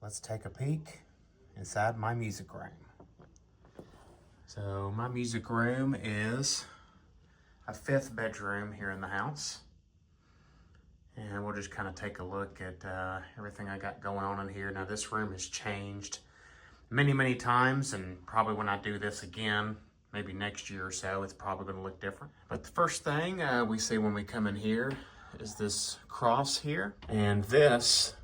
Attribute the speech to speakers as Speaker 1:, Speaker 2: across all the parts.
Speaker 1: let's take a peek inside my music room. So my music room is a 5th bedroom here in the house. And we'll just kind of take a look at everything I got going on in here. Now this room has changed many times, and probably when I do this again, maybe next year or so, it's probably going to look different. But the first thing we see when we come in here is this cross here. And this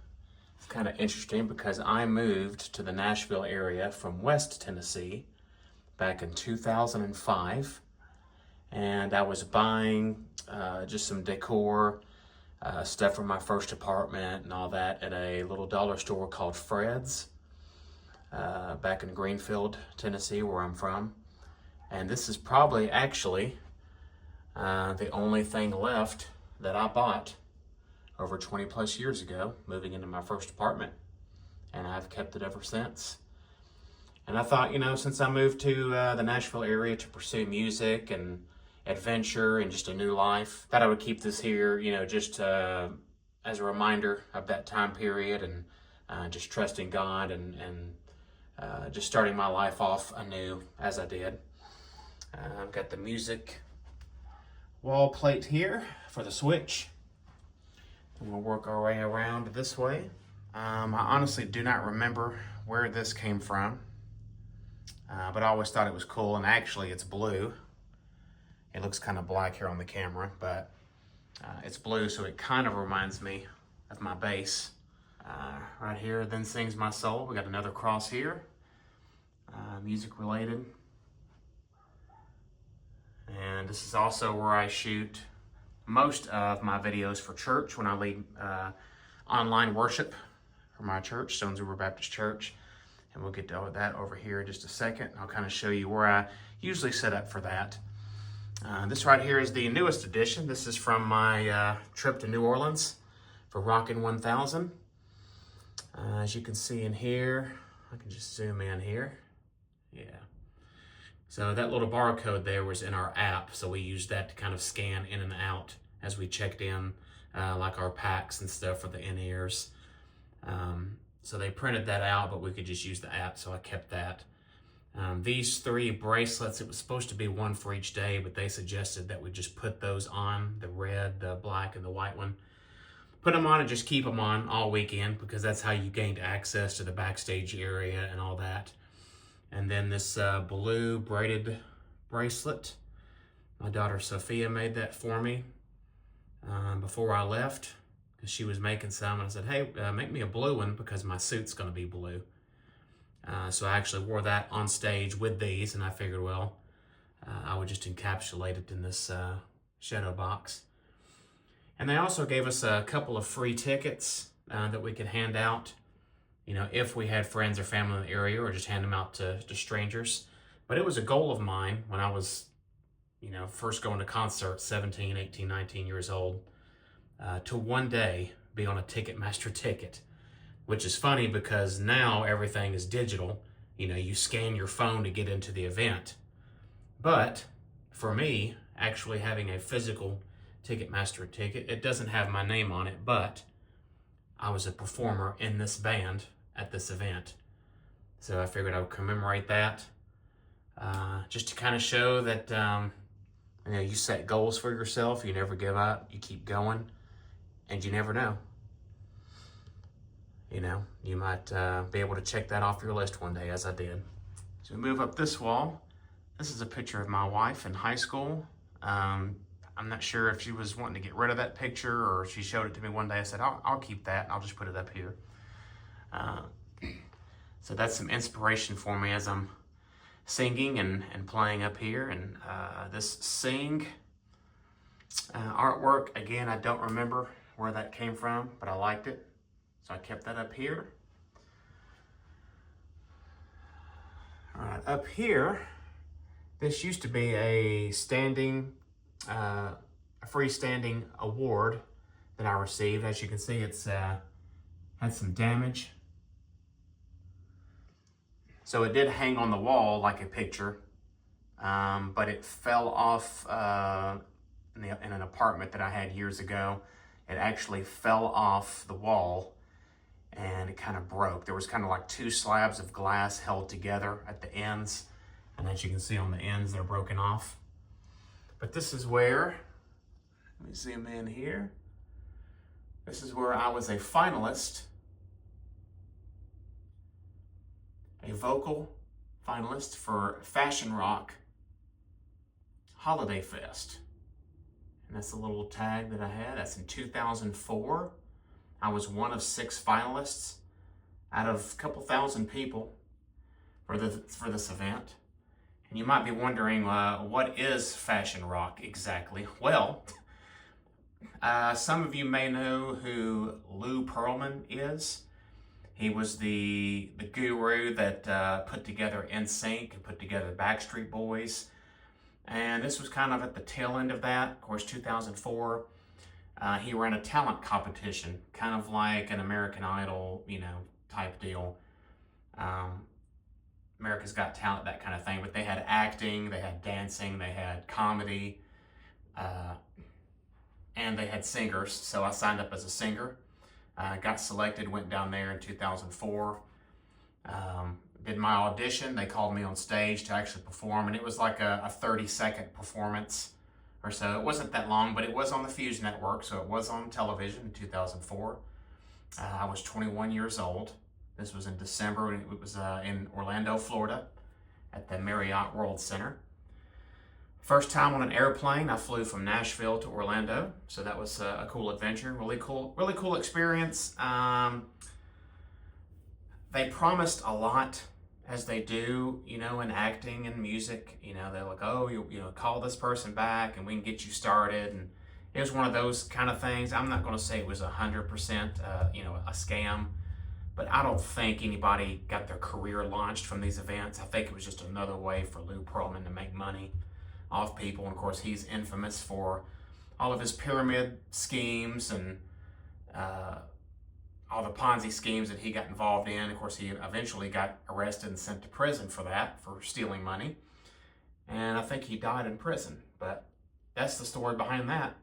Speaker 1: is kind of interesting because I moved to the Nashville area from West Tennessee back in 2005. And I was buying just some decor, stuff from my first apartment and all that at a little dollar store called Fred's back in Greenfield, Tennessee, where I'm from. And this is probably actually the only thing left that I bought over 20 plus years ago, moving into my first apartment. And I've kept it ever since. And I thought, since I moved to the Nashville area to pursue music and adventure and just a new life, that I would keep this here, just as a reminder of that time period, and just trusting God and just starting my life off anew as I did. I've got the music wall plate here for the switch. And we'll work our way around this way. I honestly do not remember where this came from, but I always thought it was cool, and actually it's blue. It looks kind of black here on the camera, but it's blue, so it kind of reminds me of my bass. Right here, Then Sings My Soul. We got another cross here, music related. And this is also where I shoot most of my videos for church when I lead online worship for my church, Stones River Baptist Church. And we'll get to that over here in just a second. I'll kind of show you where I usually set up for that. This right here is the newest edition. This is from my trip to New Orleans for Rockin' 1000. As you can see in here, I can just zoom in here. Yeah. So that little barcode there was in our app, so we used that to kind of scan in and out as we checked in, like our packs and stuff for the in-ears. So they printed that out, but we could just use the app, so I kept that. These 3 bracelets, it was supposed to be one for each day, but they suggested that we just put those on, the red, the black, and the white one. Put them on and just keep them on all weekend, because that's how you gained access to the backstage area and all that. And then this blue braided bracelet, my daughter Sophia made that for me before I left, because she was making some, and I said, hey, make me a blue one because my suit's going to be blue. So I actually wore that on stage with these, and I figured, well, I would just encapsulate it in this shadow box. And they also gave us a couple of free tickets that we could hand out, if we had friends or family in the area, or just hand them out to strangers. But it was a goal of mine when I was, first going to concerts, 17, 18, 19 years old, to one day be on a Ticketmaster ticket. Which is funny because now everything is digital. You scan your phone to get into the event. But for me, actually having a physical Ticketmaster ticket, it doesn't have my name on it, but I was a performer in this band at this event. So I figured I would commemorate that, just to kind of show that you set goals for yourself, you never give up, you keep going, and you never know. You might be able to check that off your list one day, as I did. So we move up this wall. This is a picture of my wife in high school. I'm not sure if she was wanting to get rid of that picture, or she showed it to me one day. I said, I'll keep that. I'll just put it up here. So that's some inspiration for me as I'm singing and playing up here. And this Sing artwork, again, I don't remember where that came from, but I liked it. So I kept that up here. All right, up here, this used to be a freestanding award that I received. As you can see, it's had some damage. So it did hang on the wall like a picture, but it fell off in an apartment that I had years ago. It actually fell off the wall and it kind of broke. There was kind of like two slabs of glass held together at the ends, and as you can see on the ends, they're broken off. But this is where, let me zoom in here. This is where I was a finalist, a vocal finalist for Fashion Rock Holiday Fest. And that's the little tag that I had. That's in 2004. I was one of 6 finalists out of a couple thousand people for this event. And you might be wondering, what is Fashion Rock exactly? Well, some of you may know who Lou Pearlman is. He was the guru that put together NSYNC and put together Backstreet Boys. And this was kind of at the tail end of that. Of course, 2004, he ran a talent competition, kind of like an American Idol, type deal. America's Got Talent, that kind of thing. But they had acting, they had dancing, they had comedy, and they had singers. So I signed up as a singer. Got selected, went down there in 2004. Did my audition. They called me on stage to actually perform, and it was like a 30-second performance or so. It wasn't that long, but it was on the Fuse Network, so it was on television in 2004. I was 21 years old. This was in December, and it was in Orlando, Florida, at the Marriott World Center. First time on an airplane. I flew from Nashville to Orlando, so that was a cool adventure. Really cool experience. They promised a lot, as they do, in acting and music. They're like, oh, you call this person back and we can get you started. And it was one of those kind of things. I'm not going to say it was 100%, a scam, but I don't think anybody got their career launched from these events. I think it was just another way for Lou Pearlman to make money off people. And of course, he's infamous for all of his pyramid schemes and all the Ponzi schemes that he got involved in. Of course, he eventually got arrested and sent to prison for that, for stealing money. And I think he died in prison, but that's the story behind that.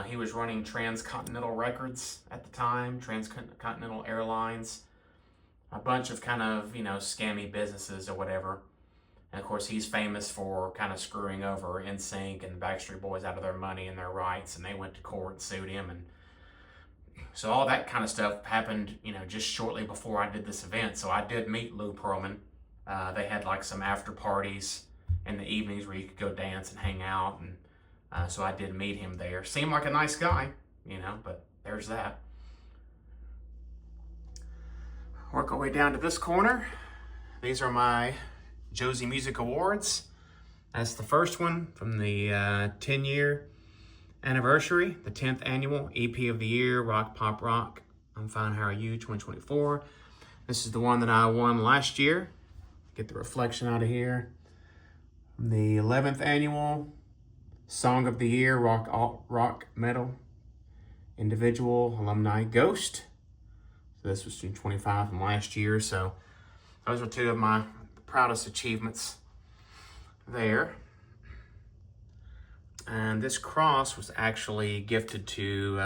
Speaker 1: He was running Transcontinental Records at the time, Transcontinental Airlines, a bunch of kind of, scammy businesses or whatever. And of course, he's famous for kind of screwing over NSYNC and the Backstreet Boys out of their money and their rights, and they went to court and sued him. And so all that kind of stuff happened, just shortly before I did this event. So I did meet Lou Pearlman. They had like some after parties in the evenings where you could go dance and hang out. And so I did meet him there. Seemed like a nice guy, but there's that. Work our way down to this corner. These are my Josie Music Awards. That's the first one from the 10-year anniversary, the 10th annual EP of the Year, Rock Pop Rock. I'm Fine, How Are You, 2024. This is the one that I won last year. Get the reflection out of here. The 11th annual Song of the Year, Rock Metal Individual Alumni Ghost. So this was 25 from last year. So those are two of my proudest achievements there. And this cross was actually gifted to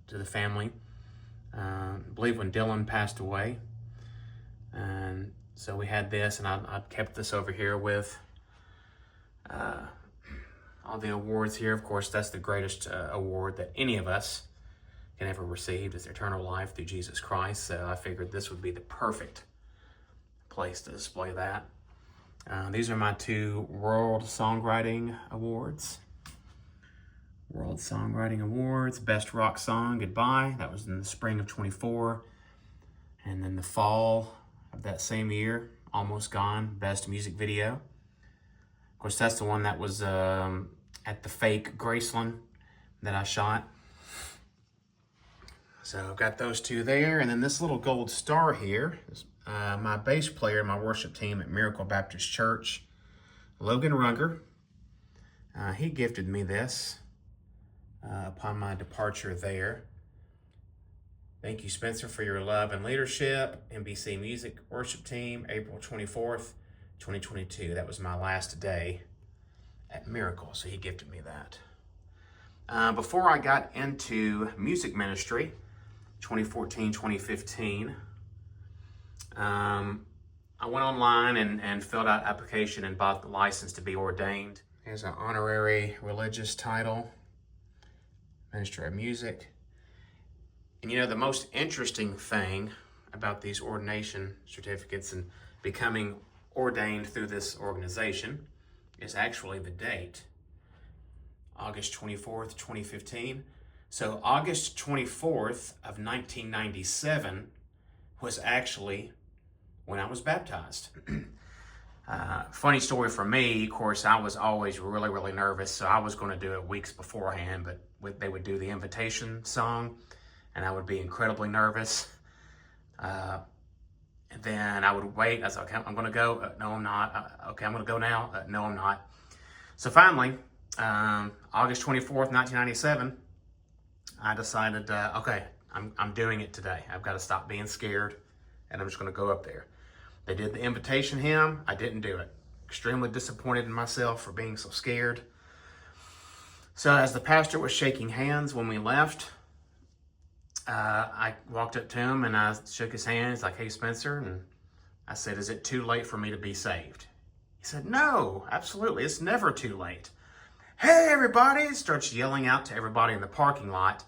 Speaker 1: the family, I believe when Dylan passed away. And so we had this, and I kept this over here with all the awards here. Of course, that's the greatest award that any of us can ever receive, is eternal life through Jesus Christ. So I figured this would be the perfect place to display that. These are my 2 World Songwriting Awards. World Songwriting Awards, Best Rock Song, Goodbye. That was in the spring of 24. And then the fall of that same year, Almost Gone, Best Music Video. Of course, that's the one that was at the fake Graceland that I shot. So I've got those 2 there. And then this little gold star here is my bass player in my worship team at Miracle Baptist Church, Logan Runger. He gifted me this upon my departure there. Thank you, Spencer, for your love and leadership. NBC Music Worship Team, April 24th, 2022. That was my last day at Miracle, so he gifted me that. Before I got into music ministry, 2014, 2015. I went online and filled out application and bought the license to be ordained. There's an honorary religious title, Minister of Music. And you know, the most interesting thing about these ordination certificates and becoming ordained through this organization is actually the date, August 24th, 2015. So August 24th of 1997 was actually when I was baptized. Funny story for me, of course, I was always really, really nervous, so I was going to do it weeks beforehand, but they would do the invitation song, and I would be incredibly nervous. And then I would wait. I was like, okay, I'm going to go. No, I'm not. Okay, I'm going to go now. No, I'm not. So finally, August 24th, 1997, I decided, okay, I'm doing it today. I've got to stop being scared, and I'm just going to go up there. They did the invitation hymn. I didn't do it. Extremely disappointed in myself for being so scared. So as the pastor was shaking hands when we left, I walked up to him and I shook his hand. He's like, hey, Spencer. And I said, is it too late for me to be saved? He said, no, absolutely. It's never too late. Hey, everybody. He starts yelling out to everybody in the parking lot,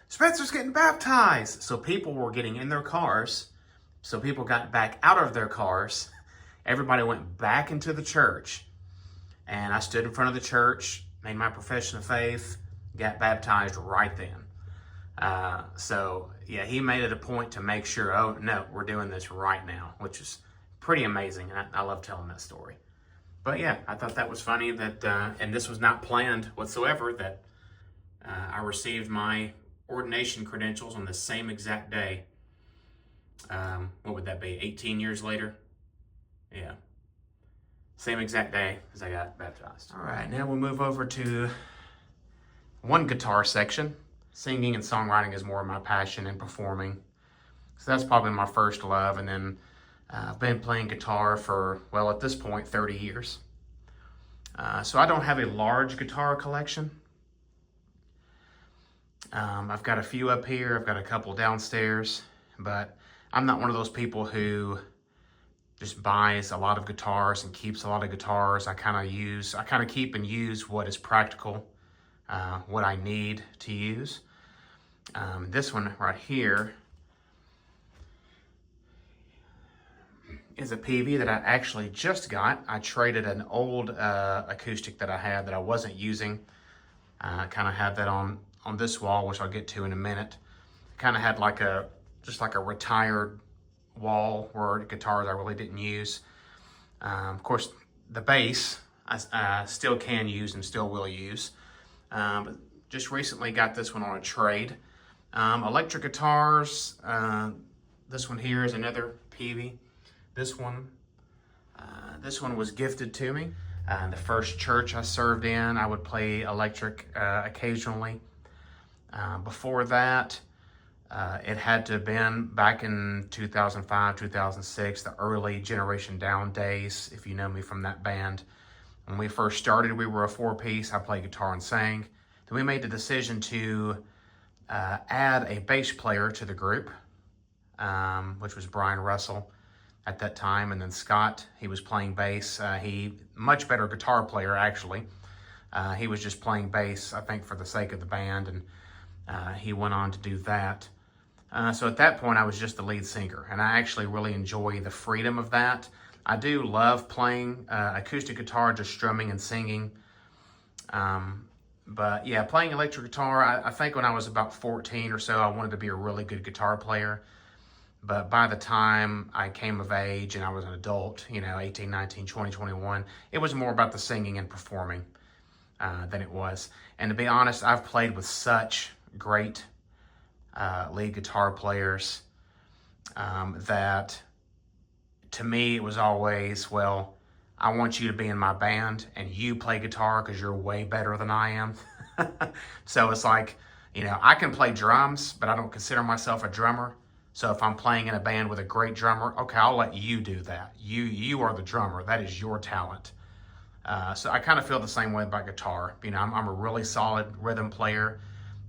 Speaker 1: Spencer's getting baptized. So people were getting in their cars. So people got back out of their cars. Everybody went back into the church. And I stood in front of the church, made my profession of faith, got baptized right then. So yeah, he made it a point to make sure, oh no, we're doing this right now, which is pretty amazing. And I love telling that story. But yeah, I thought that was funny that, and this was not planned whatsoever, that I received my ordination credentials on the same exact day. What would that be, 18 years later? Yeah. Same exact day as I got baptized. All right, now we'll move over to one guitar section. Singing and songwriting is more of my passion, and performing. So that's probably my first love. And then I've been playing guitar for, well, at this point, 30 years. So I don't have a large guitar collection. I've got a few up here. I've got a couple downstairs. But I'm not one of those people who just buys a lot of guitars and keeps a lot of guitars. I kind of keep and use what is practical, what I need to use. This one right here is a PV that I actually just got. I traded an old acoustic that I had that I wasn't using. I kind of had that on this wall, which I'll get to in a minute. Kind of had just like a retired wall where guitars I really didn't use. Of course, the bass I still can use and still will use. But just recently got this one on a trade. Electric guitars, this one here is another PV. This one was gifted to me. The first church I served in, I would play electric occasionally. Before that, it had to have been back in 2005, 2006, the early Generation Down days, if you know me from that band. When we first started, we were a four-piece. I played guitar and sang. Then we made the decision to add a bass player to the group, which was Brian Russell at that time. And then Scott, he was playing bass. He much better guitar player, actually. He was just playing bass, I think, for the sake of the band, and he went on to do that. So at that point, I was just the lead singer, and I actually really enjoy the freedom of that. I do love playing acoustic guitar, just strumming and singing. But yeah, playing electric guitar, I think when I was about 14 or so, I wanted to be a really good guitar player. But by the time I came of age and I was an adult, 18, 19, 20, 21, it was more about the singing and performing than it was. And to be honest, I've played with such great lead guitar players that to me it was always, well, I want you to be in my band and you play guitar because you're way better than I am. So it's like, I can play drums, but I don't consider myself a drummer. So if I'm playing in a band with a great drummer, okay, I'll let you do that. You are the drummer. That is your talent. So I kind of feel the same way about guitar. I'm a really solid rhythm player.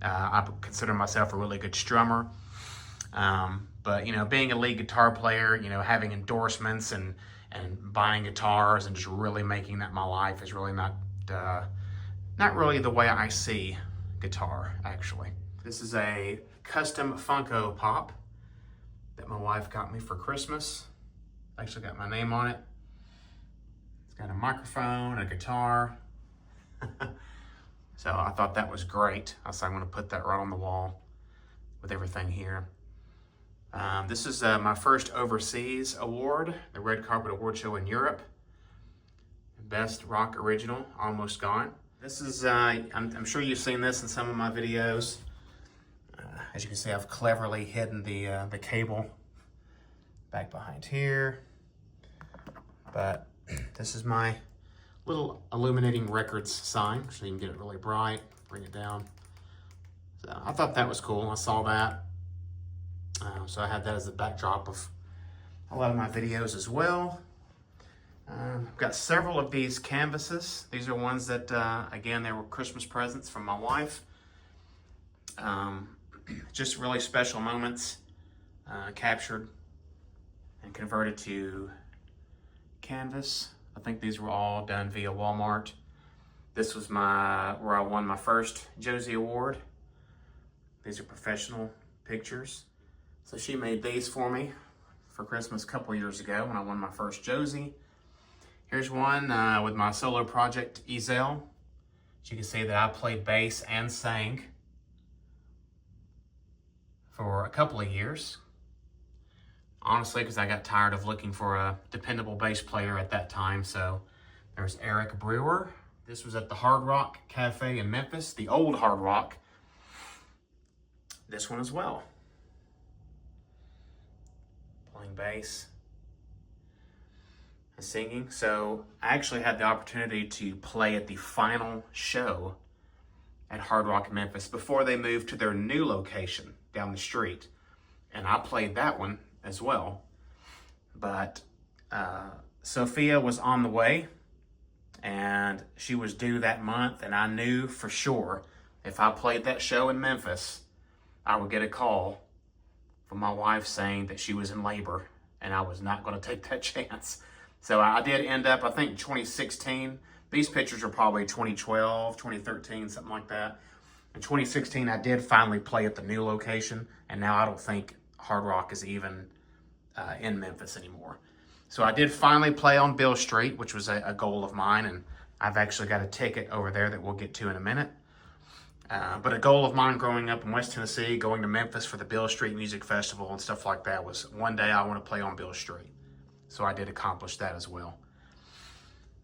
Speaker 1: I consider myself a really good strummer. But, being a lead guitar player, having endorsements and buying guitars and just really making that my life is really not really the way I see guitar, actually. This is a custom Funko Pop that my wife got me for Christmas. Actually got my name on it. It's got a microphone, a guitar. So I thought that was great. I said I'm gonna put that right on the wall with everything here. This is my first overseas award, the Red Carpet Award Show in Europe. Best Rock Original, Almost Gone. This is, I'm sure you've seen this in some of my videos. As you can see, I've cleverly hidden the cable back behind here. But this is my little Illuminating Records sign, so you can get it really bright, bring it down. So I thought that was cool. I saw that. So I had that as the backdrop of a lot of my videos as well. I've got several of these canvases. These are ones that, again, they were Christmas presents from my wife. Just really special moments captured and converted to canvas. I think these were all done via Walmart. This was where I won my first Josie Award. These are professional pictures. So she made these for me for Christmas a couple years ago when I won my first Josie. Here's one with my solo project, Ezel. As you can see that I played bass and sang for a couple of years. Honestly, because I got tired of looking for a dependable bass player at that time. So there's Eric Brewer. This was at the Hard Rock Cafe in Memphis, the old Hard Rock. This one as well. Playing bass and singing. So I actually had the opportunity to play at the final show at Hard Rock Memphis before they moved to their new location down the street. And I played that one as well. But Sophia was on the way and she was due that month, and I knew for sure if I played that show in Memphis, I would get a call from my wife saying that she was in labor and I was not going to take that chance. So I did end up, I think 2016, these pictures are probably 2012, 2013, something like that. In 2016, I did finally play at the new location, and now I don't think Hard Rock is even in Memphis anymore. So I did finally play on Bill Street, which was a goal of mine, and I've actually got a ticket over there that we'll get to in a minute. But a goal of mine growing up in West Tennessee, going to Memphis for the Bill Street Music Festival and stuff like that, was one day I want to play on Bill Street. So I did accomplish that as well.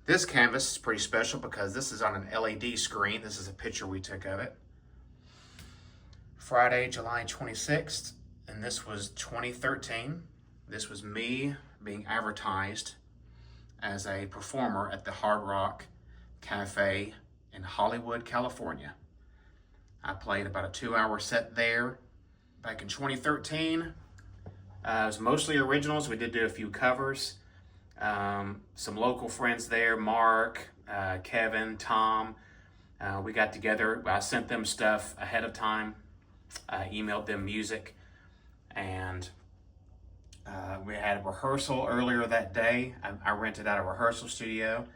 Speaker 1: This canvas is pretty special because this is on an LED screen. This is a picture we took of it. Friday, July 26th, and this was 2013. This was me being advertised as a performer at the Hard Rock Cafe in Hollywood, California. I played about a 2-hour set there back in 2013. It was mostly originals. We did do a few covers. Some local friends there, Mark, Kevin, Tom. We got together. I sent them stuff ahead of time. I emailed them music. And we had a rehearsal earlier that day. I rented out a rehearsal studio.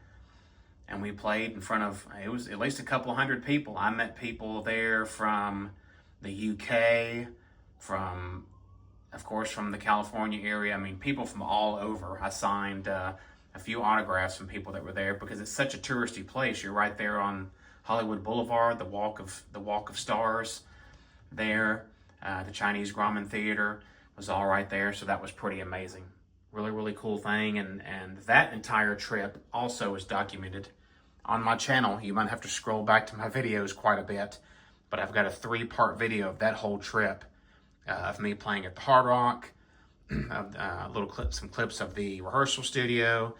Speaker 1: And we played in front of, it was at least a couple hundred people. I met people there from the UK, of course, from the California area. I mean, people from all over. I signed a few autographs from people that were there because it's such a touristy place. You're right there on Hollywood Boulevard, the Walk of Stars there. The Chinese Ramen Theater was all right there, so that was pretty amazing. Really, really cool thing, and that entire trip also is documented on my channel. You might have to scroll back to my videos quite a bit, but I've got a 3-part video of that whole trip of me playing at the Hard Rock, some clips of the rehearsal studio,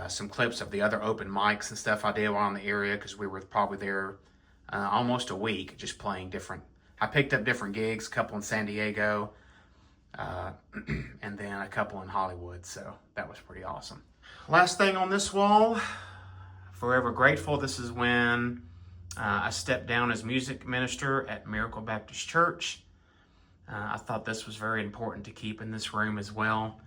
Speaker 1: some clips of the other open mics and stuff I did while in the area, because we were probably there almost a week just playing different. I picked up different gigs, a couple in San Diego, and then a couple in Hollywood, so that was pretty awesome. Last thing on this wall, forever grateful. This is when I stepped down as music minister at Miracle Baptist Church. I thought this was very important to keep in this room as well,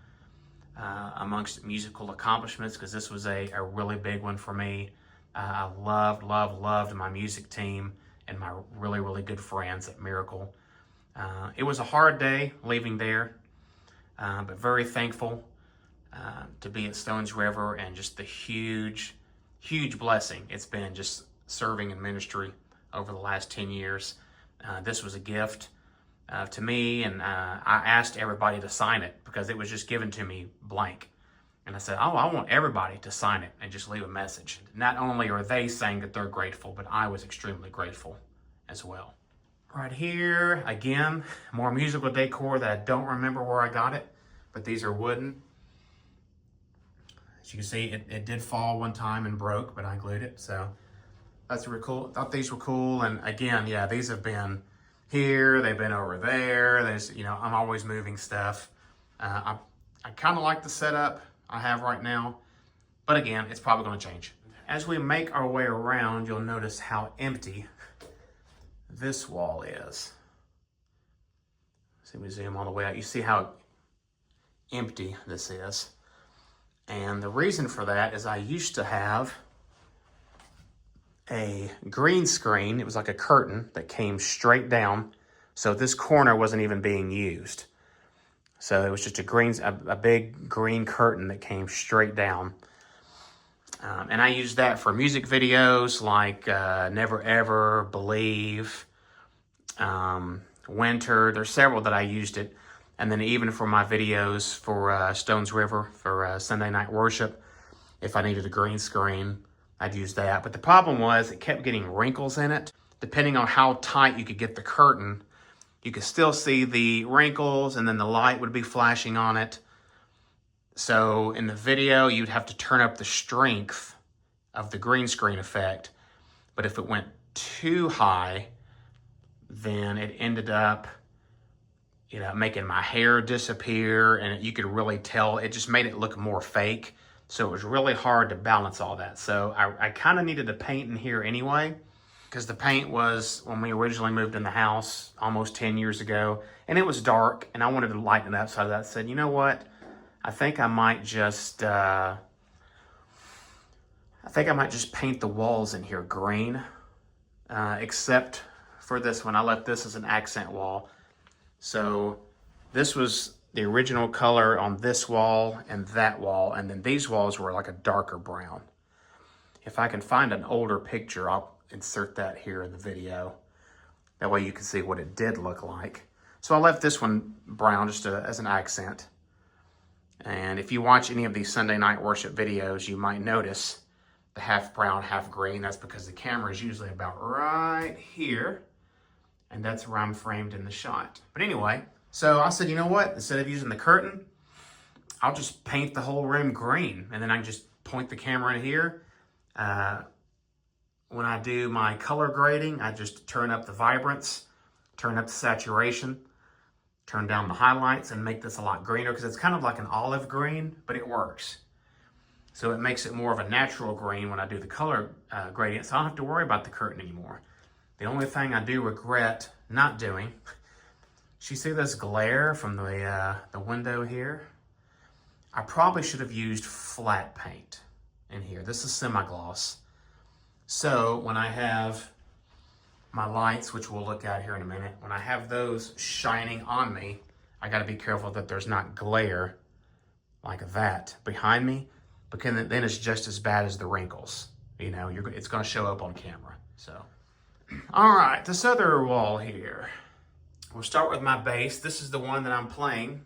Speaker 1: amongst musical accomplishments, because this was a really big one for me. I loved my music team and my really, really good friends at Miracle. It was a hard day leaving there, but very thankful to be at Stones River, and just the huge blessing it's been just serving in ministry over the last 10 years. This was a gift to me, and I asked everybody to sign it because it was just given to me blank. And I said, I want everybody to sign it and just leave a message. Not only are they saying that they're grateful, but I was extremely grateful as well. Right here, again, more musical decor that I don't remember where I got it, but these are wooden. As you can see, it did fall one time and broke, but I glued it, so that's really cool. Thought these were cool, and again, yeah, these have been here, they've been over there. There's, I'm always moving stuff. I kind of like the setup I have right now, but again, it's probably going to change. As we make our way around, you'll notice how empty this wall is. See, we zoom all the way out. You see how empty this is. And the reason for that is I used to have a green screen. It was like a curtain that came straight down. So this corner wasn't even being used. So it was just a big green curtain that came straight down. And I used that for music videos like Never Ever, Believe, Winter. There's several that I used it. And then even for my videos for Stones River, for Sunday night worship, if I needed a green screen, I'd use that. But the problem was it kept getting wrinkles in it. Depending on how tight you could get the curtain, you could still see the wrinkles, and then the light would be flashing on it. So in the video, you'd have to turn up the strength of the green screen effect. But if it went too high, then it ended up, making my hair disappear, and you could really tell. It just made it look more fake. So it was really hard to balance all that. So I kind of needed to paint in here anyway, because the paint was when we originally moved in the house almost 10 years ago, and it was dark, and I wanted to lighten it up. So I said, you know what? I think I might just paint the walls in here green, except for this one. I left this as an accent wall. So this was the original color on this wall and that wall, and then these walls were like a darker brown. If I can find an older picture, I'll insert that here in the video. That way you can see what it did look like. So I left this one brown just as an accent. And if you watch any of these Sunday night worship videos, you might notice the half brown, half green. That's because the camera is usually about right here, and that's where I'm framed in the shot. But anyway, so I said, you know what? Instead of using the curtain, I'll just paint the whole room green, and then I can just point the camera in here. When I do my color grading, I just turn up the vibrance, turn up the saturation, turn down the highlights, and make this a lot greener, because it's kind of like an olive green, but it works. So it makes it more of a natural green when I do the color gradient, so I don't have to worry about the curtain anymore. The only thing I do regret not doing, you see this glare from the window here? I probably should have used flat paint in here. This is semi-gloss. So when I have my lights, which we'll look at here in a minute, when I have those shining on me, I gotta be careful that there's not glare like that behind me, because then it's just as bad as the wrinkles. It's gonna show up on camera, so. All right, this other wall here. We'll start with my bass. This is the one that I'm playing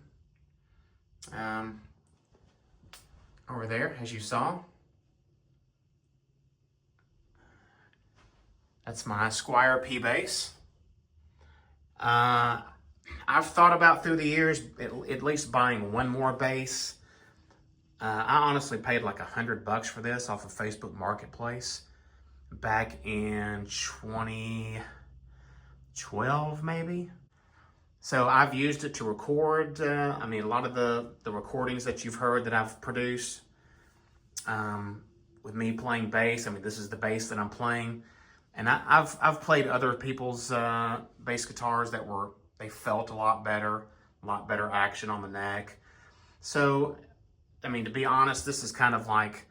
Speaker 1: over there, as you saw. That's my Squire P bass. I've thought about through the years at least buying one more bass. I honestly paid like $100 for this off of Facebook Marketplace back in 2012 maybe. So I've used it to record, a lot of the recordings that you've heard that I've produced with me playing bass. This is the bass that I'm playing. And I've played other people's bass guitars that were They felt a lot better action on the neck. So, I mean, to be honest, this is kind of like,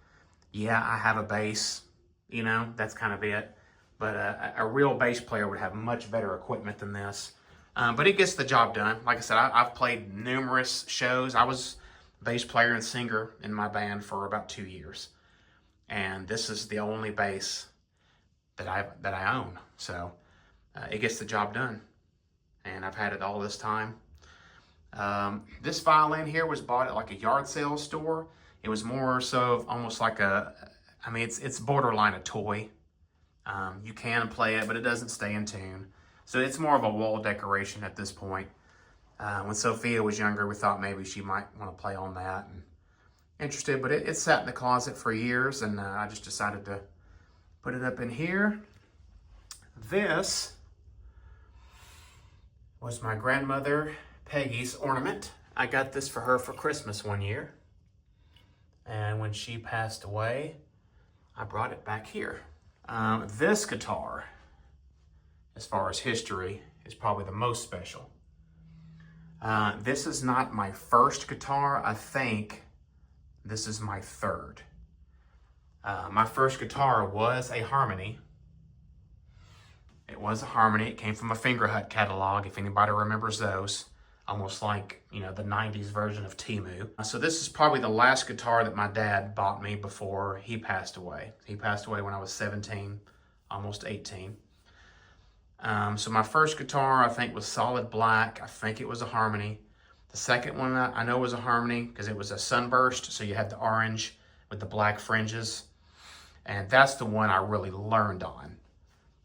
Speaker 1: yeah, I have a bass, you know, that's kind of it. But a real bass player would have much better equipment than this. But it gets the job done. Like I said, I've played numerous shows. I was bass player and singer in my band for about 2 years. And this is the only bass that I own. So it gets the job done. And I've had it all this time. This violin here was bought at like a yard sale store. It was more so of almost like it's borderline a toy. You can play it, but it doesn't stay in tune. So it's more of a wall decoration at this point. When Sophia was younger, we thought maybe she might want to play on that. And interested, but it sat in the closet for years, and I just decided to put it up in here. This was my grandmother Peggy's ornament. I got this for her for Christmas one year. And when she passed away, I brought it back here. This guitar, as far as history, is probably the most special. This is not my first guitar. I think this is my third. My first guitar was a harmony. It was a harmony. It came from a Fingerhut catalog, if anybody remembers those. Almost like, you know, the 90s version of Temu. So this is probably the last guitar that my dad bought me before he passed away. He passed away when I was 17, almost 18. So my first guitar, I think, was solid black. I think it was a harmony. The second one I know was a harmony because it was a sunburst. So you had the orange with the black fringes. And that's the one I really learned on.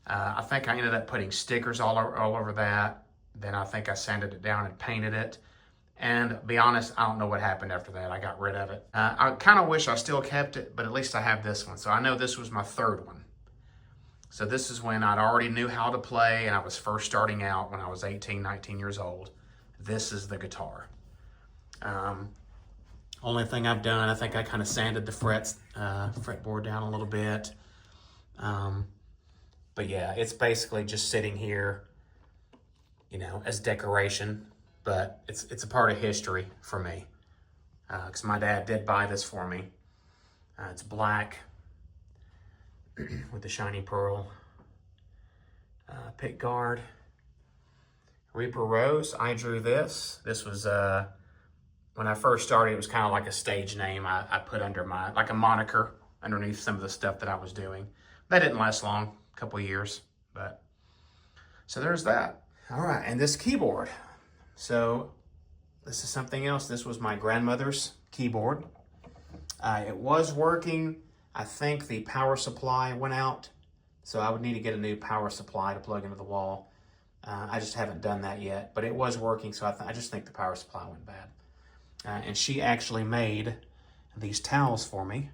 Speaker 1: I think I ended up putting stickers all over that. Then I think I sanded it down and painted it. And to be honest, I don't know what happened after that. I got rid of it. I kind of wish I still kept it, but at least I have this one. So I know this was my third one. So this is when I'd already knew how to play and I was first starting out when I was 18, 19 years old. This is the guitar. Only thing I've done, I think I kind of sanded the fretboard down a little bit. But yeah, it's basically just sitting here, you know, as decoration, but it's a part of history for me. Because my dad did buy this for me. It's black with the shiny pearl pick guard. Reaper Rose, I drew this. This was, when I first started, it was kind of like a stage name I put under like a moniker underneath some of the stuff that I was doing. That didn't last long, a couple of years, but, so there's that. All right, and this keyboard. So this is something else. This was my grandmother's keyboard. It was working. I think the power supply went out, so I would need to get a new power supply to plug into the wall. I just haven't done that yet, but it was working, so I just think the power supply went bad. And she actually made these towels for me.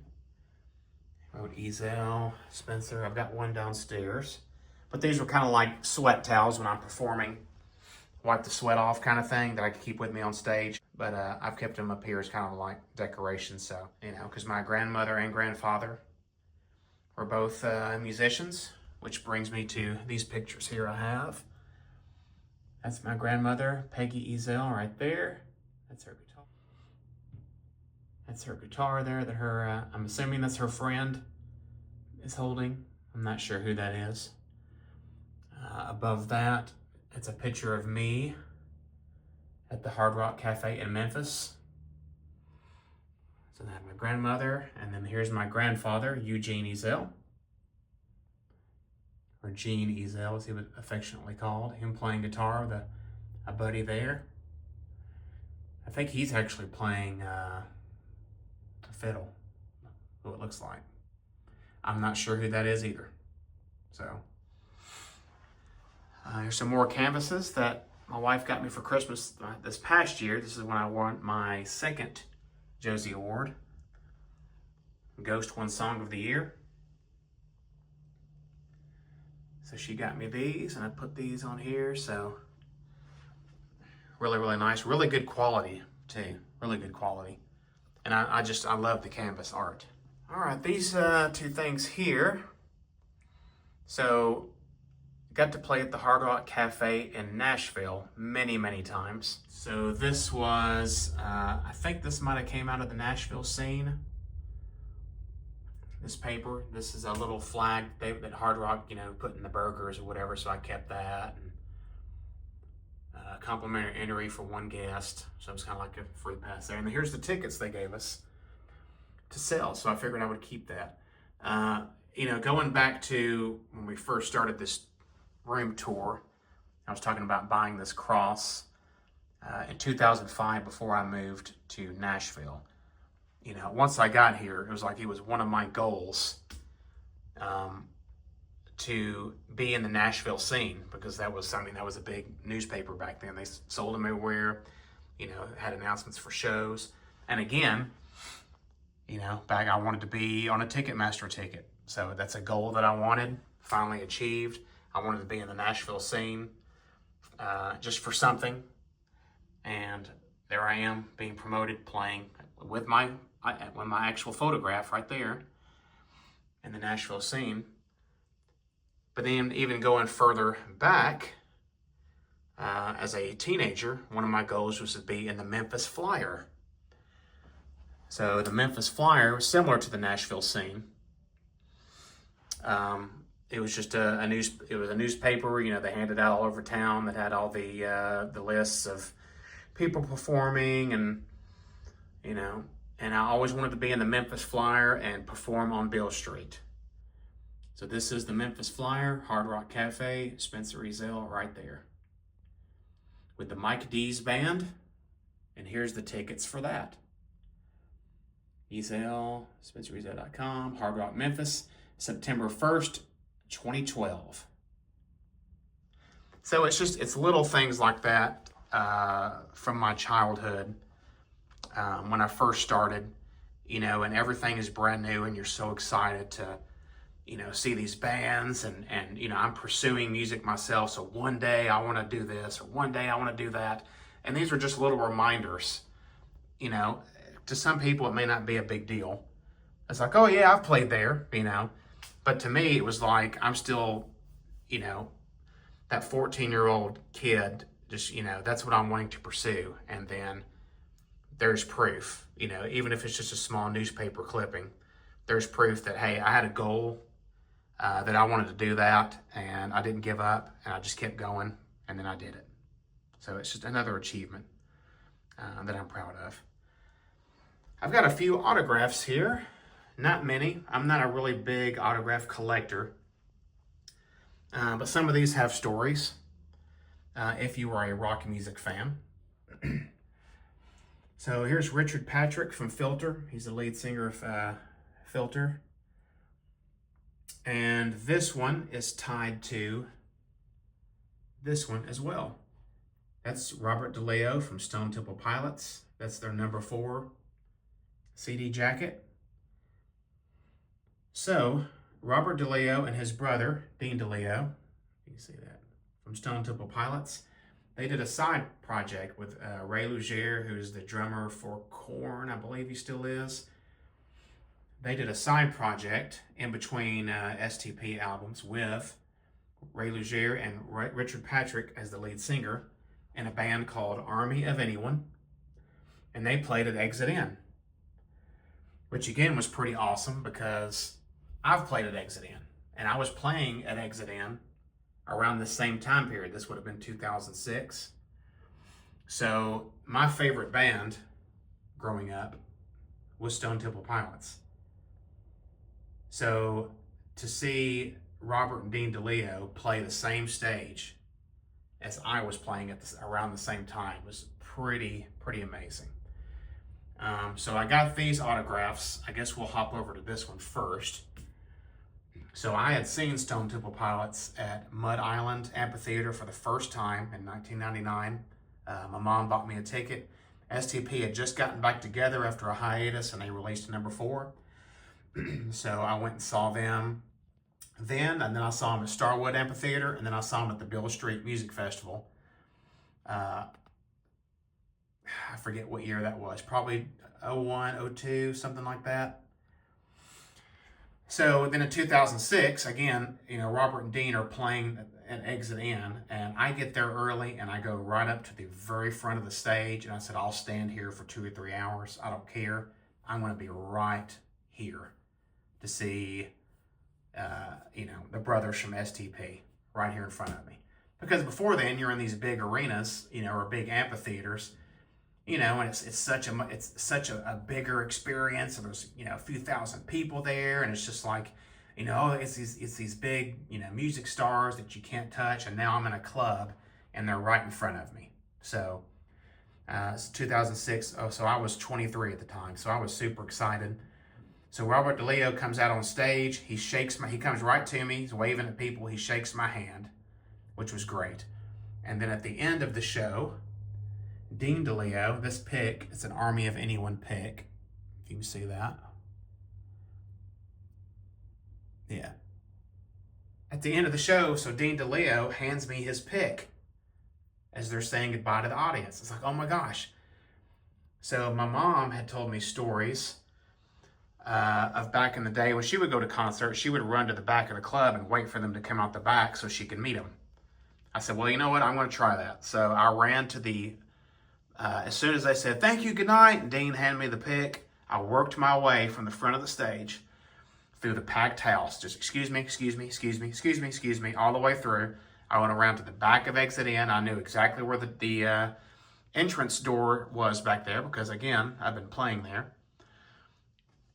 Speaker 1: I wrote Ezel, Spencer. I've got one downstairs. But these were kind of like sweat towels when I'm performing. Wipe the sweat off kind of thing that I could keep with me on stage. But I've kept them up here as kind of like decoration. So, you know, because my grandmother and grandfather were both musicians, which brings me to these pictures here I have. That's my grandmother, Peggy Ezel, right there. That's her guitar. That's her guitar there that her, I'm assuming that's her friend is holding. I'm not sure who that is. Above that, it's a picture of me at the Hard Rock Cafe in Memphis. So that's my grandmother, and then here's my grandfather, Eugene Ezel. Or Gene Ezel, as he was affectionately called. Him playing guitar with a buddy there. I think he's actually playing a fiddle, who it looks like. I'm not sure who that is either. So, here's some more canvases that my wife got me for Christmas this past year. This is when I won my second Josie Award. Ghost won Song of the Year. So she got me these, and I put these on here, so really, really nice. Really good quality, too. Really good quality. And I love the canvas art. All right, these two things here. So Got to play at the Hard Rock Cafe in Nashville many, many times. So this was, I think this might have came out of the Nashville scene. This paper, this is a little flag that Hard Rock, put in the burgers or whatever, so I kept that. And complimentary entry for one guest, so it was kind of like a free pass there. And here's the tickets they gave us to sell, so I figured I would keep that. Going back to when we first started this room tour, I was talking about buying this cross in 2005 before I moved to Nashville. Once I got here, it was one of my goals to be in the Nashville scene, because that was a big newspaper back then. They sold them everywhere, had announcements for shows. And again, back I wanted to be on a Ticketmaster ticket. So that's a goal that I wanted, finally achieved. I wanted to be in the Nashville scene just for something. And there I am being promoted, playing with my actual photograph right there in the Nashville scene. But then even going further back, as a teenager, one of my goals was to be in the Memphis Flyer. So the Memphis Flyer was similar to the Nashville scene. It was just a newspaper, they handed out all over town that had all the lists of people performing, and and I always wanted to be in the Memphis Flyer and perform on Beale Street. So this is the Memphis Flyer, Hard Rock Cafe, Spencer Ezell right there, with the Mike D's band, and here's the tickets for that. Ezell, SpencerEzell.com, Hard Rock Memphis, September 1st, 2012. So it's little things like that from my childhood when I first started, and everything is brand new, and you're so excited to, see these bands, and I'm pursuing music myself. So one day I want to do this, or one day I want to do that. And these are just little reminders, to some people it may not be a big deal. It's like, oh yeah, I've played there, but to me it was like, I'm still, that 14-year-old kid, just, that's what I'm wanting to pursue. And then there's proof, even if it's just a small newspaper clipping, there's proof that, hey, I had a goal, that I wanted to do that, and I didn't give up, and I just kept going, and then I did it. So it's just another achievement that I'm proud of. I've got a few autographs here, not many. I'm not a really big autograph collector, but some of these have stories, if you are a rock music fan. So here's Richard Patrick from Filter. He's the lead singer of Filter. And this one is tied to this one as well. That's Robert Deleo from Stone Temple Pilots. That's their number 4 CD jacket. So Robert Deleo and his brother, Dean Deleo, you can see that, from Stone Temple Pilots, they did a side project with Ray Luzier, who's the drummer for Korn, I believe he still is. They did a side project in between STP albums with Ray Luzier and Richard Patrick as the lead singer in a band called Army of Anyone. And they played at Exit In, which again was pretty awesome, because I've played at Exit In, and I was playing at Exit In around the same time period. This would have been 2006. So my favorite band growing up was Stone Temple Pilots. So to see Robert and Dean Deleo play the same stage as I was playing at around the same time was pretty amazing. So I got these autographs. I guess we'll hop over to this one first. So I had seen Stone Temple Pilots at Mud Island Amphitheater for the first time in 1999. My mom bought me a ticket. STP had just gotten back together after a hiatus, and they released a number 4. So I went and saw them then, and then I saw them at Starwood Amphitheater, and then I saw them at the Beale Street Music Festival. I forget what year that was, probably 01, 02, something like that. So then in 2006, again, Robert and Dean are playing at Exit In, and I get there early, and I go right up to the very front of the stage, and I said, I'll stand here for 2 or 3 hours. I don't care. I'm going to be right here to see, the brothers from STP right here in front of me. Because before then, you're in these big arenas, or big amphitheaters, and it's such a bigger experience, and there's a few thousand people there, and it's just like, it's these big music stars that you can't touch, and now I'm in a club and they're right in front of me. So it's 2006. So I was 23 at the time, so I was super excited. So Robert Deleo comes out on stage. He comes right to me. He's waving at people. He shakes my hand, which was great. And then at the end of the show, Dean Deleo, this pick, it's an Army of Anyone pick. If you can see that. Yeah. At the end of the show, so Dean Deleo hands me his pick as they're saying goodbye to the audience. It's like, oh my gosh. So my mom had told me stories of back in the day when she would go to concerts. She would run to the back of the club and wait for them to come out the back so she could meet them. I said, well, you know what? I'm going to try that. So I ran to the, as soon as they said, thank you, good night, and Dean handed me the pick, I worked my way from the front of the stage through the packed house. Just excuse me, all the way through. I went around to the back of Exit In. I knew exactly where the entrance door was back there because, again, I've been playing there.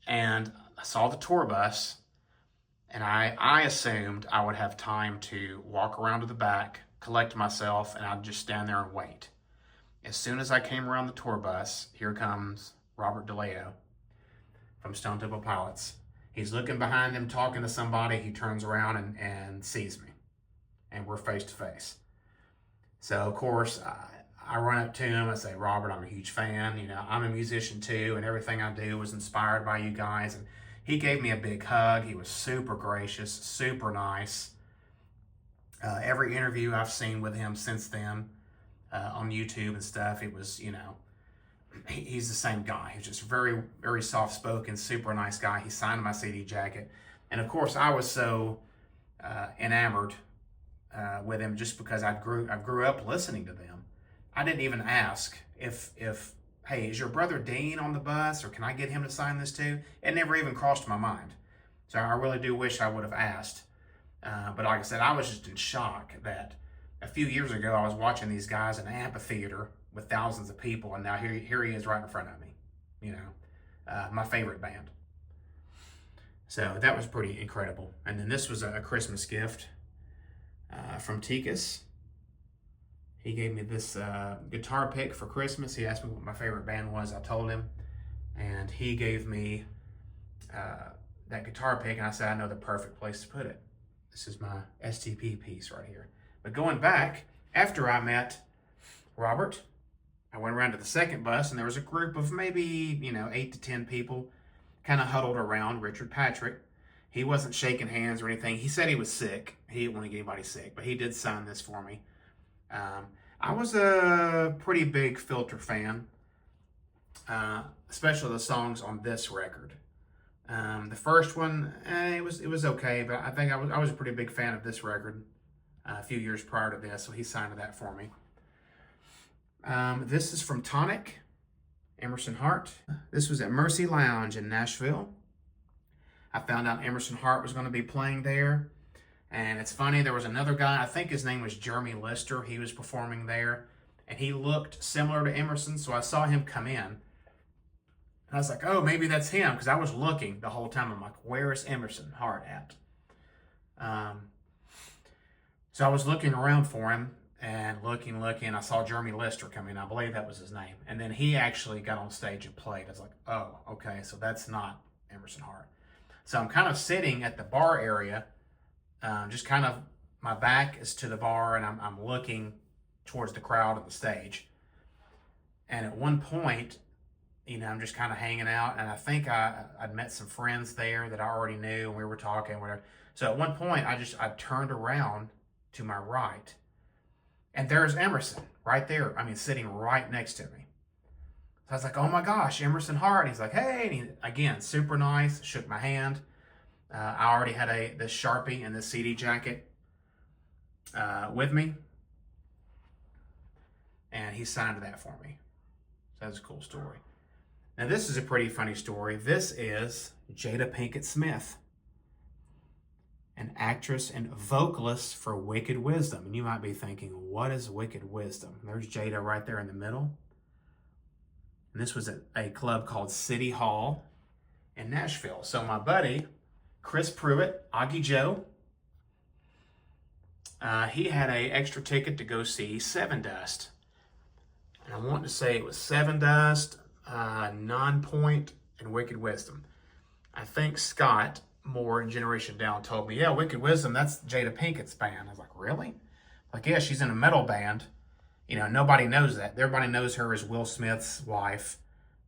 Speaker 1: And I saw the tour bus, and I assumed I would have time to walk around to the back, collect myself, and I'd just stand there and wait. As soon as I came around the tour bus, here comes Robert Deleo from Stone Temple Pilots. He's looking behind him, talking to somebody. He turns around and sees me, and we're face to face. So, of course, I run up to him. I say, Robert, I'm a huge fan. I'm a musician too, and everything I do was inspired by you guys. And he gave me a big hug. He was super gracious, super nice. Every interview I've seen with him since then on YouTube and stuff, it was, he's the same guy. He's just very, very soft-spoken, super nice guy. He signed my CD jacket. And, of course, I was so enamored with him just because I grew up listening to them. I didn't even ask if hey, is your brother Dean on the bus, or can I get him to sign this too? It never even crossed my mind. So I really do wish I would have asked. But like I said, I was just in shock that a few years ago I was watching these guys in an amphitheater with thousands of people, and now here he is right in front of me. My favorite band. So that was pretty incredible. And then this was a Christmas gift from Tikas. He gave me this guitar pick for Christmas. He asked me what my favorite band was. I told him. And he gave me that guitar pick, and I said, I know the perfect place to put it. This is my STP piece right here. But going back, after I met Robert, I went around to the second bus, and there was a group of maybe, 8 to 10 people kind of huddled around Richard Patrick. He wasn't shaking hands or anything. He said he was sick. He didn't want to get anybody sick, but he did sign this for me. I was a pretty big Filter fan, especially the songs on this record. The first one, it was okay, but I think I was a pretty big fan of this record a few years prior to this, so he signed that for me. This is from Tonic, Emerson Hart. This was at Mercy Lounge in Nashville. I found out Emerson Hart was going to be playing there. And it's funny, there was another guy, I think his name was Jeremy Lister. He was performing there, and he looked similar to Emerson, so I saw him come in. And I was like, oh, maybe that's him, because I was looking the whole time. I'm like, where is Emerson Hart at? So I was looking around for him, and looking. I saw Jeremy Lister come in. I believe that was his name. And then he actually got on stage and played. I was like, oh, okay, so that's not Emerson Hart. So I'm kind of sitting at the bar area, just kind of, my back is to the bar, and I'm looking towards the crowd on the stage. And at one point, I'm just kind of hanging out, and I think I'd met some friends there that I already knew, and we were talking, whatever. So at one point, I turned around to my right, and there's Emerson right there. Sitting right next to me. So I was like, oh my gosh, Emerson Hart. And he's like, hey, and he, again, super nice, shook my hand. I already had the Sharpie and the CD jacket with me, and he signed that for me. So that's a cool story. Now this is a pretty funny story. This is Jada Pinkett Smith, an actress and vocalist for Wicked Wisdom. And you might be thinking, what is Wicked Wisdom? There's Jada right there in the middle. And this was at a club called City Hall in Nashville. So my buddy, Chris Pruitt, Augie Joe, he had an extra ticket to go see Seven Dust. And I want to say it was Seven Dust, Non-Point, and Wicked Wisdom. I think Scott Moore in Generation Down told me, yeah, Wicked Wisdom, that's Jada Pinkett's band. I was like, really? Like, yeah, she's in a metal band. You know, nobody knows that. Everybody knows her as Will Smith's wife,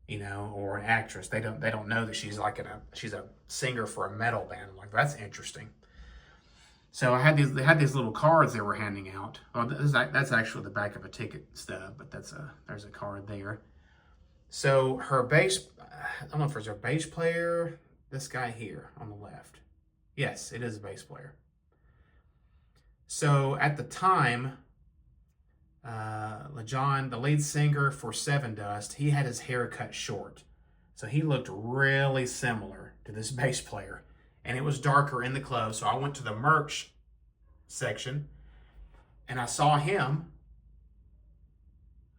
Speaker 1: you know, or an actress. They don't know that she's like she's a singer for a metal band. I'm like, that's interesting. So they had these little cards they were handing out. Well, that's actually the back of a ticket stub, but there's a card there. So her bass, I don't know if there's a bass player, this guy here on the left. Yes, it is a bass player. So at the time, LaJohn, the lead singer for Seven Dust, he had his hair cut short. So he looked really similar to this bass player. And it was darker in the club, so I went to the merch section, and I saw him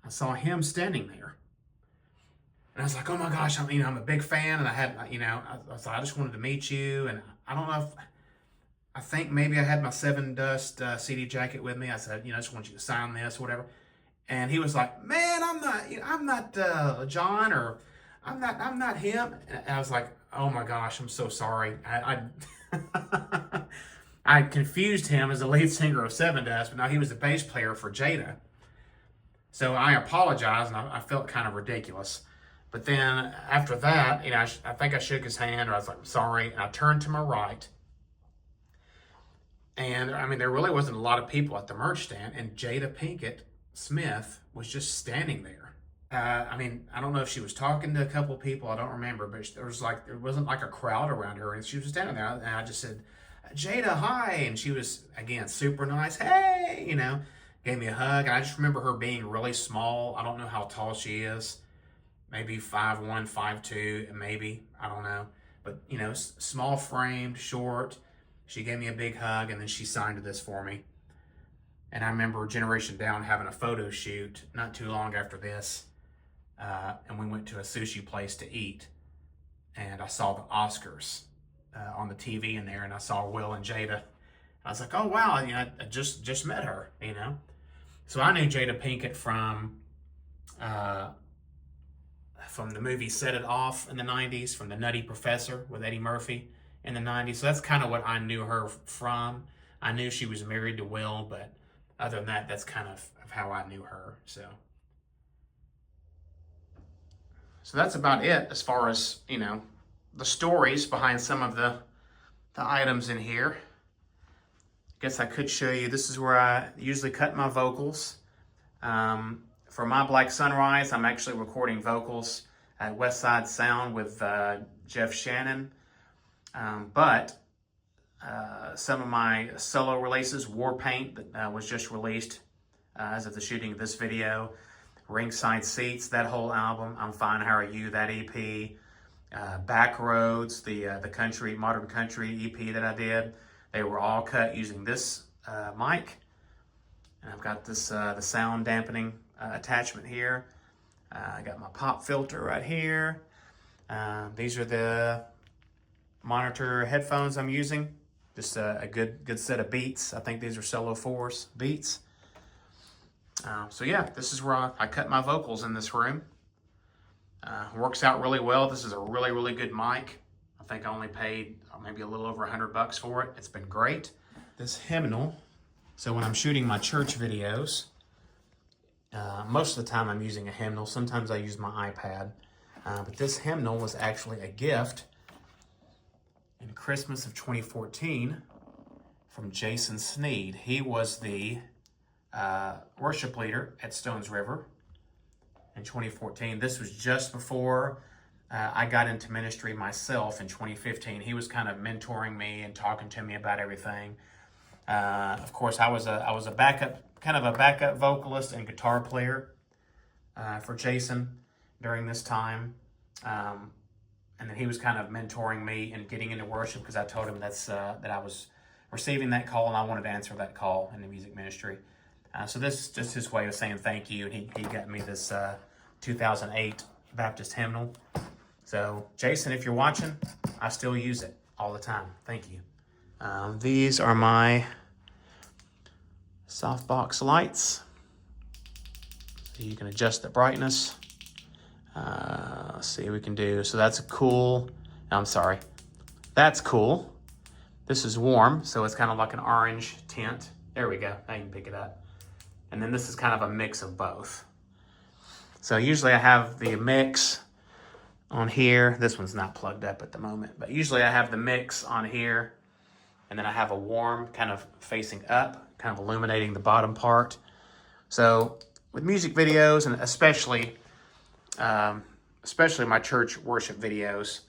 Speaker 1: standing there. And I was like, oh my gosh, I'm a big fan, and I just wanted to meet you, and I don't know I think maybe I had my Seven Dust CD jacket with me. I said, I just want you to sign this, or whatever. And he was like, man, I'm not John, or I'm not him. And I was like, oh my gosh, I'm so sorry. I confused him as the lead singer of Seven Dust, but now he was the bass player for Jada. So I apologized, and I felt kind of ridiculous. But then after that, I think I shook his hand, or I was like, sorry, and I turned to my right. And there really wasn't a lot of people at the merch stand, and Jada Pinkett Smith was just standing there. I don't know if she was talking to a couple of people, I don't remember, but there wasn't like a crowd around her, and she was standing there, and I just said, Jada, hi, and she was, again, super nice, hey, gave me a hug, and I just remember her being really small. I don't know how tall she is, maybe 5'1", 5'2", maybe, I don't know, but, small framed, short. She gave me a big hug, and then she signed this for me. And I remember Generation Down having a photo shoot not too long after this. And we went to a sushi place to eat. And I saw the Oscars on the TV in there, and I saw Will and Jada. I was like, oh, wow, I just met her, So I knew Jada Pinkett from the movie Set It Off in the 90s, from The Nutty Professor with Eddie Murphy in the 90s. So that's kind of what I knew her from. I knew she was married to Will, but other than that, that's kind of how I knew her. So that's about it as far as, the stories behind some of the items in here. I guess I could show you. This is where I usually cut my vocals. For my Black Sunrise, I'm actually recording vocals at West Side Sound with Jeff Shannon. But some of my solo releases, War Paint, that was just released as of the shooting of this video, Ringside Seats, that whole album, I'm Fine, How Are You, that EP, Backroads, the modern country EP that I did, they were all cut using this mic. And I've got this the sound dampening attachment here. I got my pop filter right here. These are the monitor headphones I'm using. Just a good set of Beats. I think these are Solo 4s Beats. So yeah, this is where I cut my vocals in this room. Works out really well. This is a really, really good mic. I think I only paid maybe a little over $100 for it. It's been great. This hymnal. So when I'm shooting my church videos, most of the time I'm using a hymnal. Sometimes I use my iPad. But this hymnal was actually a gift in Christmas of 2014 from Jason Sneed. He was the worship leader at Stones River in 2014. This was just before I got into ministry myself in 2015. He was kind of mentoring me and talking to me about everything. Of course, I was a backup vocalist and guitar player for Jason during this time. And then he was kind of mentoring me and getting into worship because I told him that I was receiving that call and I wanted to answer that call in the music ministry. So this is just his way of saying thank you. And he got me this 2008 Baptist hymnal. So Jason, if you're watching, I still use it all the time. Thank you. These are my softbox lights. So you can adjust the brightness. Let's see what we can do. So that's cool. That's cool. This is warm, so it's kind of like an orange tint. There we go. Now you can pick it up. And then this is kind of a mix of both. So usually I have the mix on here. This one's not plugged up at the moment, but usually I have the mix on here, and then I have a warm kind of facing up, kind of illuminating the bottom part. So with music videos, and especially my church worship videos,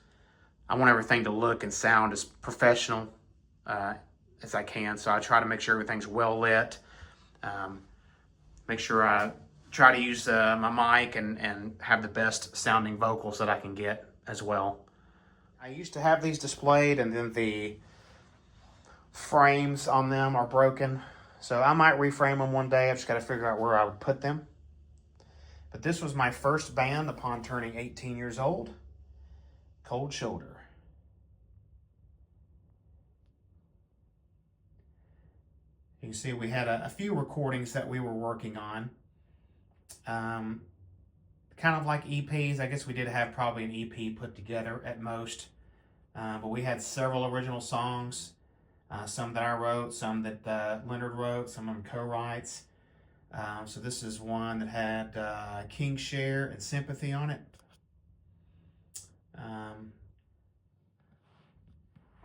Speaker 1: I want everything to look and sound as professional as I can. So I try to make sure everything's well lit. Make sure I try to use my mic and have the best sounding vocals that I can get as well. I used to have these displayed, and then the frames on them are broken. So I might reframe them one day. I've just got to figure out where I would put them. But this was my first band upon turning 18 years old. Cold Shoulder. You can see we had a few recordings that we were working on. Kind of like EPs. I guess we did have probably an EP put together at most. But we had several original songs. Some that I wrote, some that Leonard wrote, some of them co-writes. So this is one that had King's Share and Sympathy on it.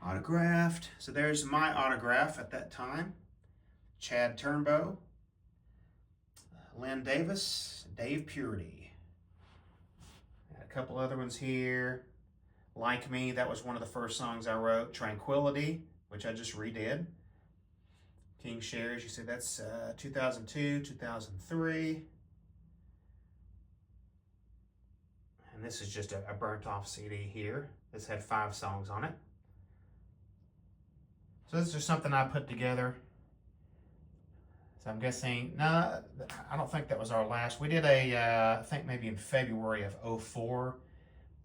Speaker 1: Autographed. So there's my autograph at that time. Chad Turnbow, Lynn Davis, Dave Purity. A couple other ones here. Like Me, that was one of the first songs I wrote. Tranquility, which I just redid. King Shares, you see that's 2002, 2003. And this is just a burnt off CD here. This had 5 songs on it. So this is just something I put together. So I'm guessing, no, I don't think that was our last. We did I think maybe in February of 2004,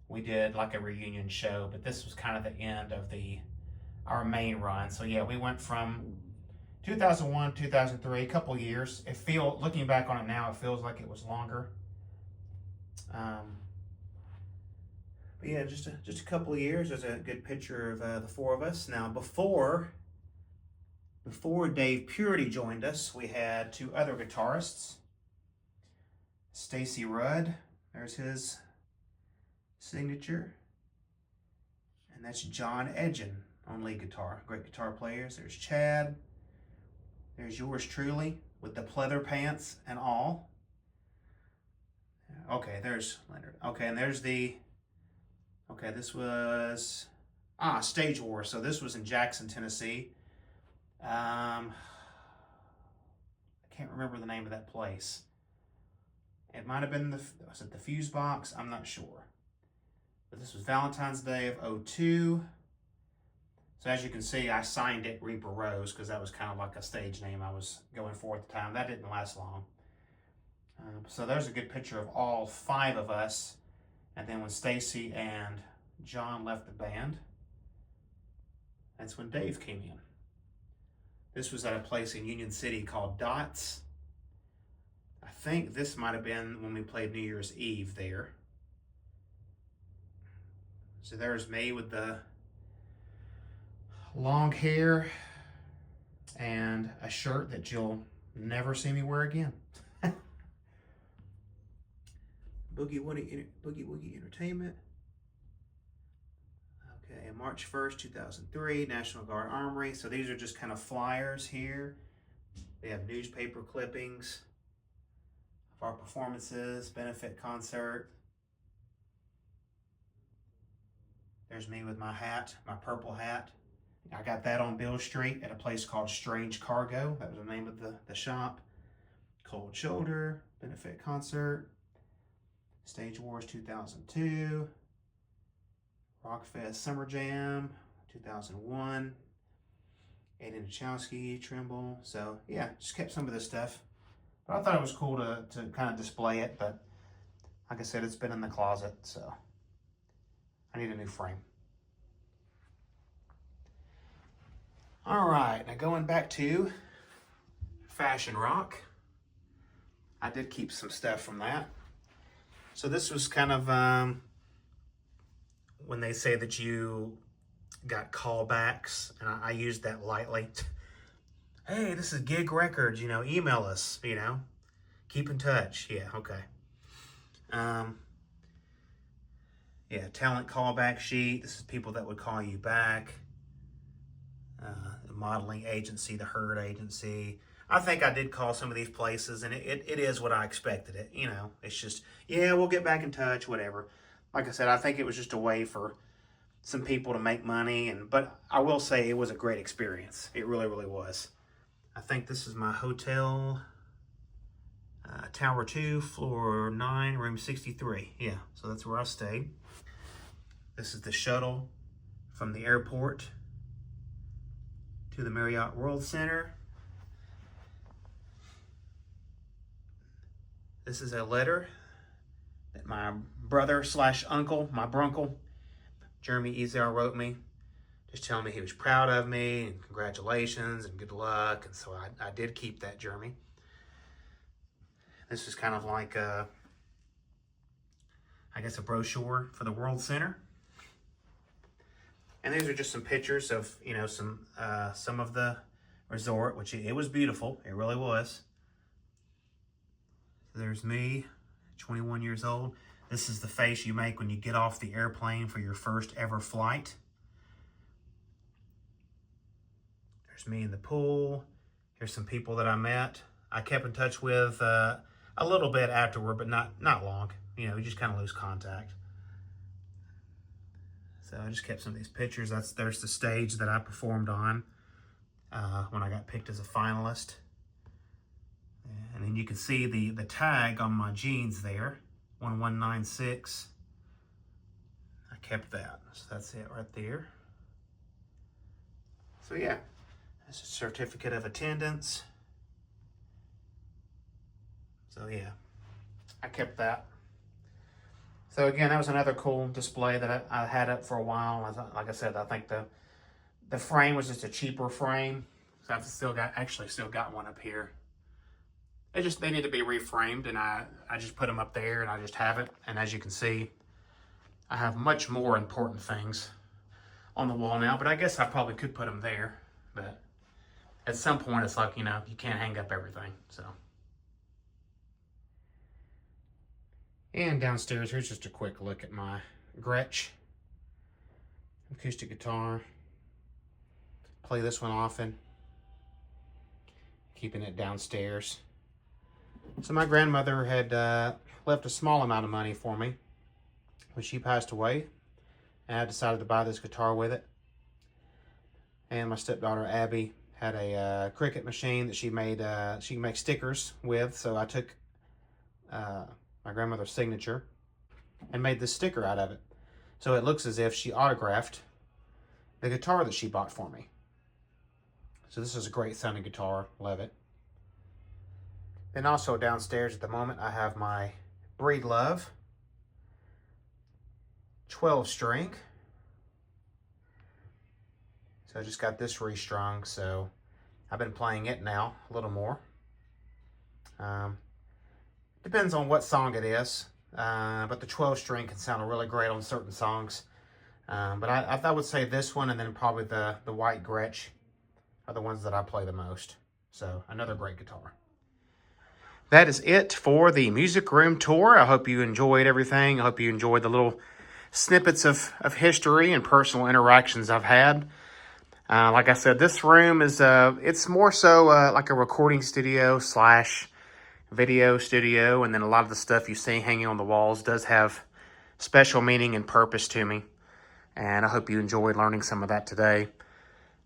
Speaker 1: we did like a reunion show, but this was kind of the end of our main run. So yeah, we went from 2001, 2003, a couple years. Looking back on it now, it feels like it was longer. But yeah, just a couple of years. There's a good picture of the 4 of us. Now, before Dave Purity joined us, we had 2 other guitarists. Stacy Rudd, there's his signature. And that's John Edgen on lead guitar. Great guitar players. There's Chad. There's yours truly with the pleather pants and all. Okay, there's Leonard. Okay, and there's this was Stage War. So this was in Jackson, Tennessee. I can't remember the name of that place. It might have been was it the Fuse Box? I'm not sure. But this was Valentine's Day of 2002. So as you can see, I signed it Reaper Rose because that was kind of like a stage name I was going for at the time. That didn't last long. So there's a good picture of all 5 of us. And then when Stacy and John left the band, that's when Dave came in. This was at a place in Union City called Dots. I think this might have been when we played New Year's Eve there. So there's me with the long hair and a shirt that you'll never see me wear again. Boogie Woogie Entertainment. Okay, March 1st, 2003, National Guard Armory. So these are just kind of flyers here. They have newspaper clippings of our performances, benefit concert. There's me with my hat, my purple hat. I got that on Bill Street at a place called Strange Cargo. That was the name of the shop. Cold Shoulder, benefit concert. Stage Wars 2002. Rockfest Summer Jam 2001. Aiden Nachowski, Trimble. So yeah, just kept some of this stuff. But I thought it was cool to kind of display it. But like I said, it's been in the closet, so I need a new frame. All right, now going back to Fashion Rock. I did keep some stuff from that. So this was kind of when they say that you got callbacks, and I used that lightly. Hey, this is Gig Records, email us, keep in touch. Yeah, okay. Yeah, talent callback sheet. This is people that would call you back. The modeling agency, the Herd agency. I think I did call some of these places, and it is what I expected it. It's just, yeah, we'll get back in touch, whatever. Like I said, I think it was just a way for some people to make money, but I will say it was a great experience. It really, really was. I think this is my hotel, Tower 2, floor 9, room 63. Yeah, so that's where I stayed. This is the shuttle from the airport to the Marriott World Center. This is a letter that my brother / uncle, my brunkle, Jeremy Ezar, wrote me, just telling me he was proud of me and congratulations and good luck. And so I did keep that, Jeremy. This is kind of like I guess a brochure for the World Center. And these are just some pictures of, some of the resort, which it was beautiful. It really was. There's me, 21 years old. This is the face you make when you get off the airplane for your first ever flight. There's me in the pool. Here's some people that I met. I kept in touch with a little bit afterward, but not long. You just kind of lose contact. So I just kept some of these pictures. There's the stage that I performed on when I got picked as a finalist. And then you can see the tag on my jeans there, 1196. I kept that. So that's it right there. So yeah, that's a certificate of attendance. So yeah, I kept that. So again, that was another cool display that I had up for a while. Like I said, I think the frame was just a cheaper frame. So I've still got one up here. They need to be reframed, and I just put them up there, and I just have it. And as you can see, I have much more important things on the wall now, but I guess I probably could put them there. But at some point, it's like, you can't hang up everything, so. And downstairs, here's just a quick look at my Gretsch acoustic guitar. Play this one often, keeping it downstairs. So my grandmother had left a small amount of money for me when she passed away, and I decided to buy this guitar with it. And my stepdaughter Abby had a Cricut machine that she made. She can make stickers with, so I took my grandmother's signature and made this sticker out of it. So it looks as if she autographed the guitar that she bought for me. So this is a great sounding guitar, love it. Then also downstairs at the moment, I have my Breedlove 12 string. So I just got this restrung, so I've been playing it now a little more. Depends on what song it is, but the 12 string can sound really great on certain songs. But I would say this one and then probably the white Gretsch are the ones that I play the most. So another great guitar. That is it for the music room tour. I hope you enjoyed everything. I hope you enjoyed the little snippets of history and personal interactions I've had. Like I said, this room is it's more so like a recording studio / video studio, and then a lot of the stuff you see hanging on the walls does have special meaning and purpose to me. And I hope you enjoyed learning some of that today.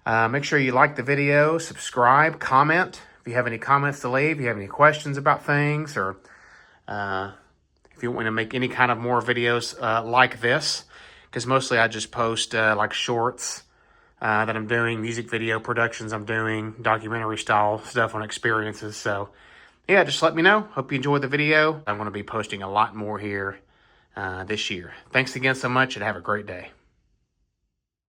Speaker 1: Make sure you like the video, subscribe, comment. If you have any comments to leave, if you have any questions about things, or if you want to make any kind of more videos like this, because mostly I just post like shorts that I'm doing, music video productions I'm doing, documentary style stuff on experiences. So yeah, just let me know. Hope you enjoyed the video. I'm going to be posting a lot more here this year. Thanks again so much, and have a great day.